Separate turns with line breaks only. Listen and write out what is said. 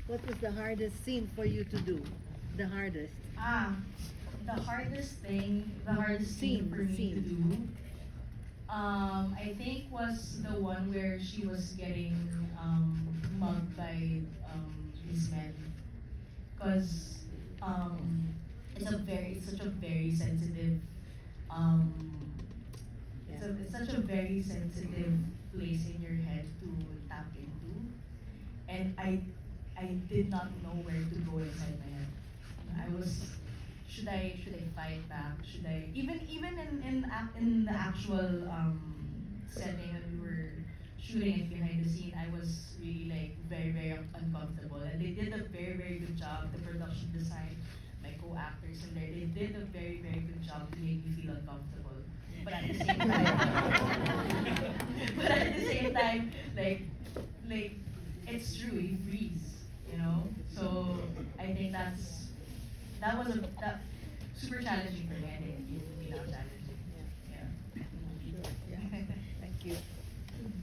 What was the hardest scene for you to do? The hardest.
The hardest thing for me to do, I think was the one where she was getting mugged by these men. Because it's such a very sensitive, um, it's such a very sensitive place in your head to tap into. And I did not know where to go inside my head. I was, should I fight back? Should I even in the actual setting that we were shooting it behind the scene, I was really like very uncomfortable. And they did a very good job. The production design, my co-actors in there, they did a very good job to make me feel uncomfortable. But at the same time, but at the same time, like it's true, you freeze, you know. So I think that was that super challenging for me. I think it really not challenging.